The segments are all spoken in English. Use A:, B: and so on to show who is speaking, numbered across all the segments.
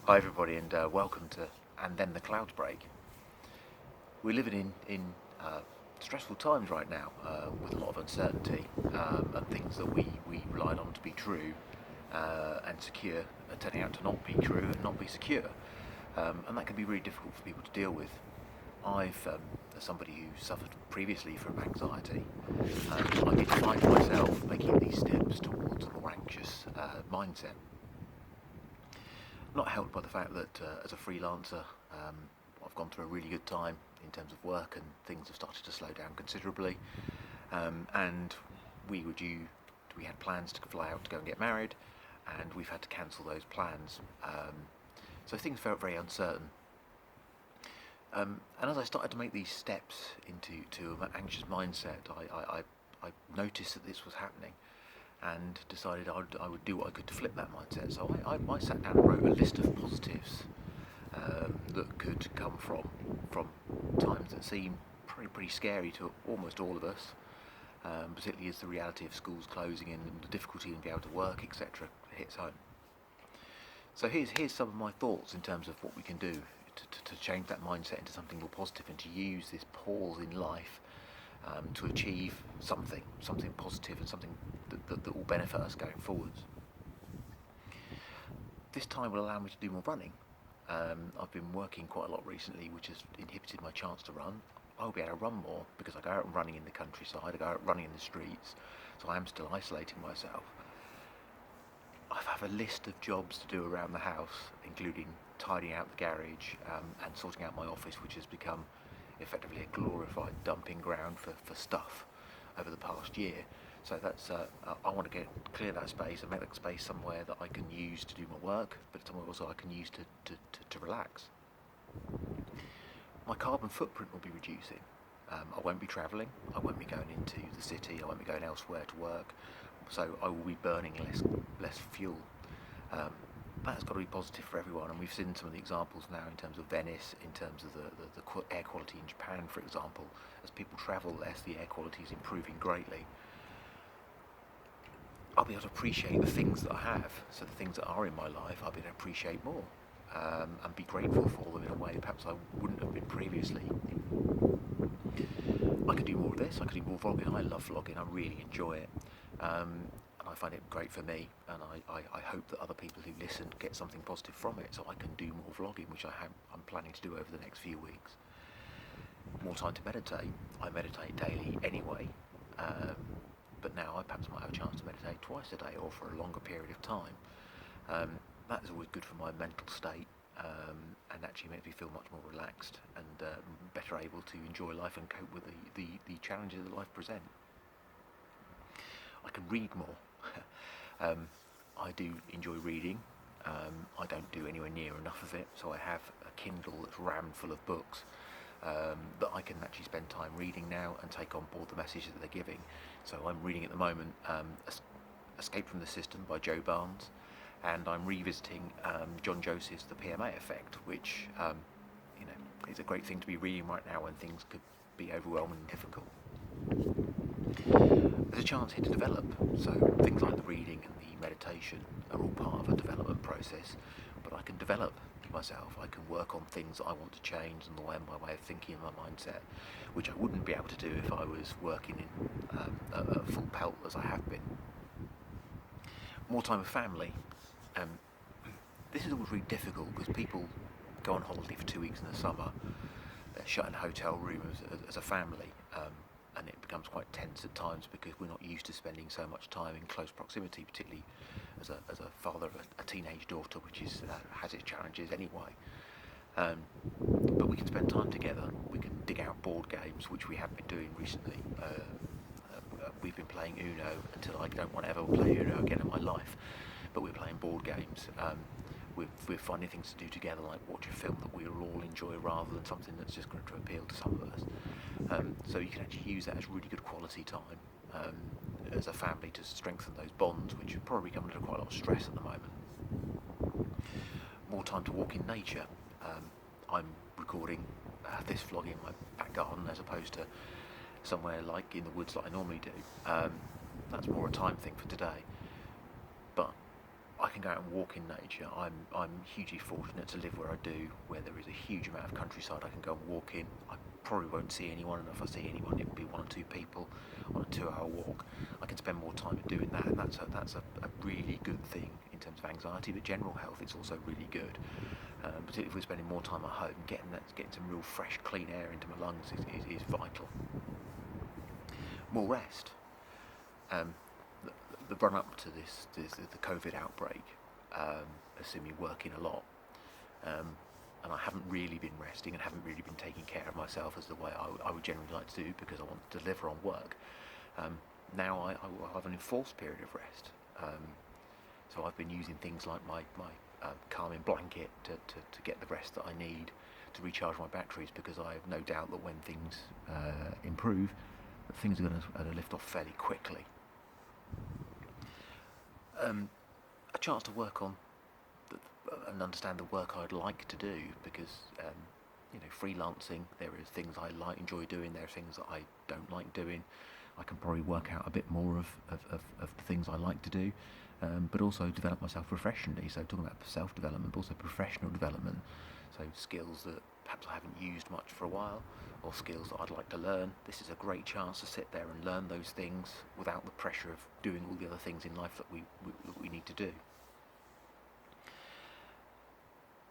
A: Hi everybody, and welcome to And Then the Clouds Break. We're living in stressful times right now, with a lot of uncertainty, and things that we relied on to be true and secure are turning out to not be true and not be secure. And that can be really difficult for people to deal with. As somebody who suffered previously from anxiety, I've been finding myself making these steps towards a more anxious mindset. Not helped by the fact that as a freelancer, I've gone through a really good time in terms of work, and things have started to slow down considerably. And we had plans to fly out to go and get married, and we've had to cancel those plans. So things felt very uncertain. And as I started to make these steps into an anxious mindset, I noticed that this was happening, and decided I would do what I could to flip that mindset. So I sat down and wrote a list of positives that could come from times that seem pretty scary to almost all of us, particularly as the reality of schools closing and the difficulty in being able to work, etc., hits home. So here's some of my thoughts in terms of what we can do to change that mindset into something more positive, and to use this pause in life to achieve something positive, and something that will benefit us going forwards. This time will allow me to do more running. I've been working quite a lot recently, which has inhibited my chance to run. I'll be able to run more because I go out running in the countryside, I go out running in the streets, so I am still isolating myself. I have a list of jobs to do around the house, including tidying out the garage and sorting out my office, which has become effectively a glorified dumping ground for stuff over the past year. So that's I want to clear that space and make that space somewhere that I can use to do my work, but somewhere also I can use to relax. My carbon footprint will be reducing. I won't be travelling, I won't be going into the city, I won't be going elsewhere to work, so I will be burning less fuel. That's got to be positive for everyone, and we've seen some of the examples now in terms of Venice, in terms of the air quality in Japan, for example. As people travel less, the air quality is improving greatly. I'll be able to appreciate the things that I have, so the things that are in my life I'll be able to appreciate more, and be grateful for them in a way perhaps I wouldn't have been previously. I could do more of this, I could do more vlogging. I love vlogging, I really enjoy it. And I find it great for me, and I hope that other people who listen get something positive from it, so I can do more vlogging, which I'm planning to do over the next few weeks. More time to meditate. I meditate daily anyway, but now I perhaps might have a chance to meditate twice a day or for a longer period of time. That is always good for my mental state, and actually makes me feel much more relaxed and better able to enjoy life and cope with the challenges that life presents. I can read more. I do enjoy reading. I don't do anywhere near enough of it, so I have a Kindle that's rammed full of books that I can actually spend time reading now and take on board the messages that they're giving. So I'm reading at the moment Escape from the System by Joe Barnes, and I'm revisiting John Joseph's The PMA Effect, which is a great thing to be reading right now when things could be overwhelming and difficult. There's a chance here to develop, so things like the reading and the meditation are all part of a development process, but I can develop myself, I can work on things that I want to change and my way of thinking and my mindset, which I wouldn't be able to do if I was working in a full pelt as I have been. More time with family. This is always really difficult because people go on holiday for 2 weeks in the summer, they're shut in a hotel room as a family, and it becomes quite tense at times because we're not used to spending so much time in close proximity, particularly as a father of a teenage daughter, which has its challenges anyway. But we can spend time together, we can dig out board games, which we have been doing recently. We've been playing Uno until I don't want to ever play Uno again in my life, but we're playing board games. We're finding things to do together, like watch a film that we'll all enjoy rather than something that's just going to appeal to some of us. So you can actually use that as really good quality time as a family to strengthen those bonds, which are probably coming under quite a lot of stress at the moment. More time to walk in nature. I'm recording this vlog in my back garden as opposed to somewhere like in the woods that I normally do. That's more a time thing for today. But I can go out and walk in nature. I'm hugely fortunate to live where I do, where there is a huge amount of countryside I can go and walk in. I probably won't see anyone, and if I see anyone, it will be one or two people on a 2-hour walk. I can spend more time doing that, and that's a really good thing in terms of anxiety, but general health it's also really good. Particularly if we're spending more time at home, getting some real fresh, clean air into my lungs is vital. More rest. The run up to the COVID outbreak, has seen me working a lot, and I haven't really been resting and haven't really been taking care of myself as the way I would generally like to do, because I want to deliver on work. Now I will have an enforced period of rest. So I've been using things like my calming blanket to get the rest that I need to recharge my batteries, because I have no doubt that when things improve, that things are going to lift off fairly quickly. A chance to work on and understand the work I'd like to do, because freelancing, there are things I enjoy doing, there are things that I don't like doing. I can probably work out a bit more of the things I like to do, but also develop myself professionally. So talking about self-development, but also professional development. So skills that perhaps I haven't used much for a while, or skills that I'd like to learn. This is a great chance to sit there and learn those things without the pressure of doing all the other things in life that we need to do.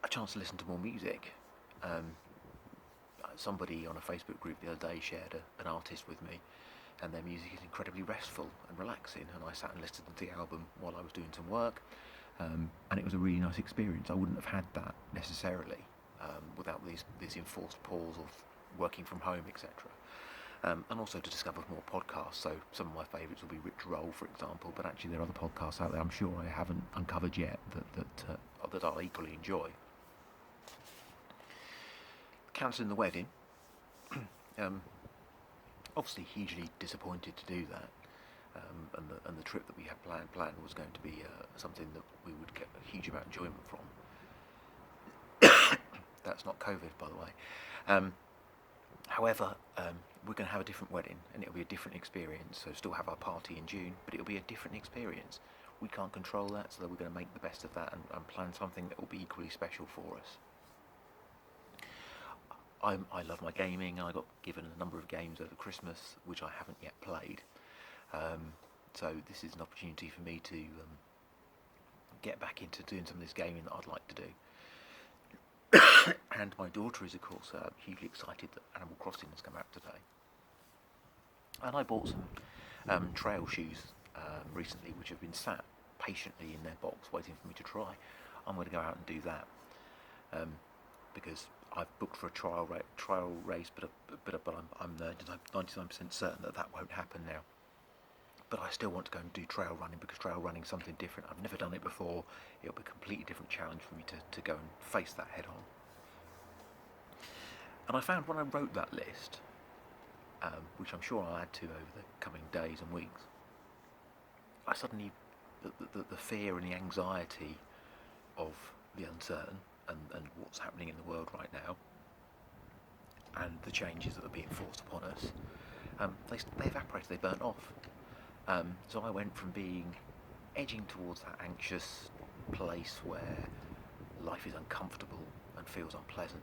A: A chance to listen to more music. Somebody on a Facebook group the other day shared an artist with me, and their music is incredibly restful and relaxing, and I sat and listened to the album while I was doing some work, and it was a really nice experience. I wouldn't have had that necessarily without these enforced pause of working from home, etc. And also to discover more podcasts. So some of my favourites will be Rich Roll, for example, but actually there are other podcasts out there I'm sure I haven't uncovered yet that I'll equally enjoy. Cancelling the wedding. Obviously hugely disappointed to do that, and the trip that we had planned was going to be something that we would get a huge amount of enjoyment from. That's not COVID, by the way. However, we're going to have a different wedding, and it'll be a different experience. So still have our party in June, but it'll be a different experience. We can't control that, so we're going to make the best of that and plan something that will be equally special for us. I love my gaming. I got given a number of games over Christmas which I haven't yet played, so this is an opportunity for me to get back into doing some of this gaming that I'd like to do. And my daughter is of course hugely excited that Animal Crossing has come out today, and I bought some trail shoes recently which have been sat patiently in their box waiting for me to try. I'm going to go out and do that, because I've booked for a trial race, but I'm 99% certain that won't happen now. But I still want to go and do trail running, because trail running is something different. I've never done it before. It'll be a completely different challenge for me to go and face that head on. And I found when I wrote that list, which I'm sure I'll add to over the coming days and weeks, I suddenly, the fear and the anxiety of the uncertain, and what's happening in the world right now, and the changes that are being forced upon us, they evaporated, they burnt off. So I went from edging towards that anxious place where life is uncomfortable and feels unpleasant.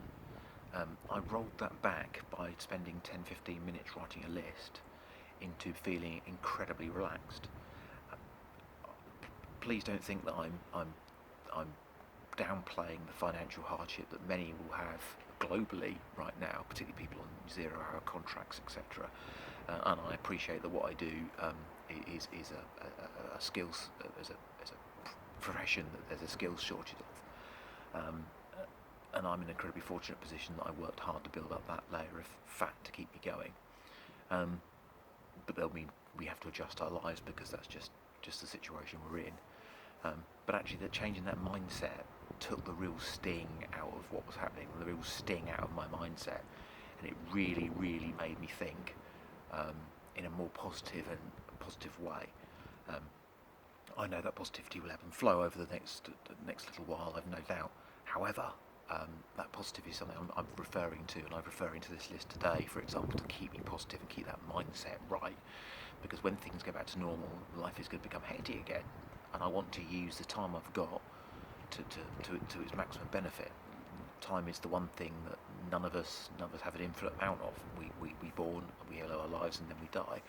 A: I rolled that back by spending 10-15 minutes writing a list into feeling incredibly relaxed. Please don't think that I'm downplaying the financial hardship that many will have globally right now, particularly people on 0-hour contracts, etc. And I appreciate that what I do is a skills, as a profession that there's a skills shortage of. And I'm in an incredibly fortunate position that I worked hard to build up that layer of fat to keep me going. But that'll mean we have to adjust our lives, because that's just the situation we're in. But actually, the change in that mindset took the real sting out of what was happening, the real sting out of my mindset, and it really, really made me think in a more positive way. I know that positivity will ebb and flow over the next little while, I've no doubt. However, that positivity is something I'm referring to, and I'm referring to this list today, for example, to keep me positive and keep that mindset right, because when things go back to normal, life is going to become hectic again. and I want to use the time I've got to its maximum benefit. Time is the one thing that none of us have an infinite amount of. We born, we live our lives, and then we die.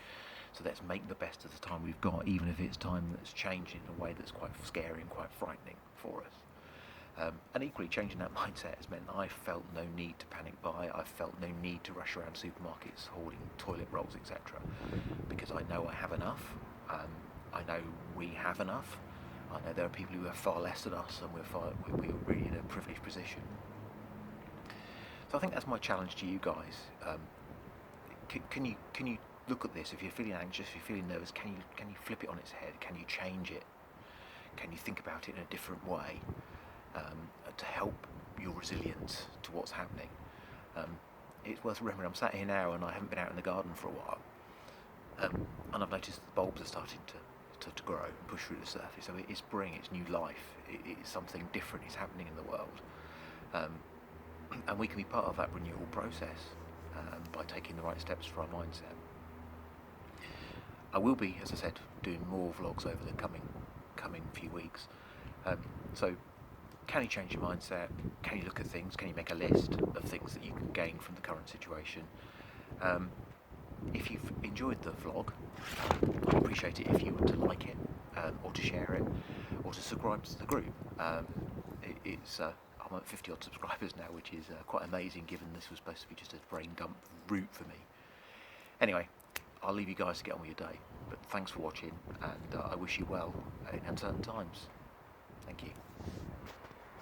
A: So let's make the best of the time we've got, even if it's time that's changing in a way that's quite scary and quite frightening for us. And equally, changing that mindset has meant I felt no need to panic buy. I felt no need to rush around supermarkets hoarding toilet rolls, etc. Because I know I have enough. I know we have enough. I know there are people who have far less than us, and we're really in a privileged position. So I think that's my challenge to you guys. Can you look at this? If you're feeling anxious, if you're feeling nervous, can you flip it on its head? Can you change it? Can you think about it in a different way to help your resilience to what's happening? It's worth remembering I'm sat here now and I haven't been out in the garden for a while, and I've noticed the bulbs are starting to grow and push through the surface. So it is spring, it's new life, it's something different is happening in the world, and we can be part of that renewal process by taking the right steps for our mindset. I will be, as I said, doing more vlogs over the coming few weeks. So can you change your mindset? Can you look at things? Can you make a list of things that you can gain from the current situation? If you've enjoyed the vlog, I'd appreciate it if you were to like it, or to share it, or to subscribe to the group. I'm at 50 odd subscribers now, which is quite amazing given this was supposed to be just a brain dump route for me. Anyway, I'll leave you guys to get on with your day, but thanks for watching, and I wish you well in uncertain times. Thank you.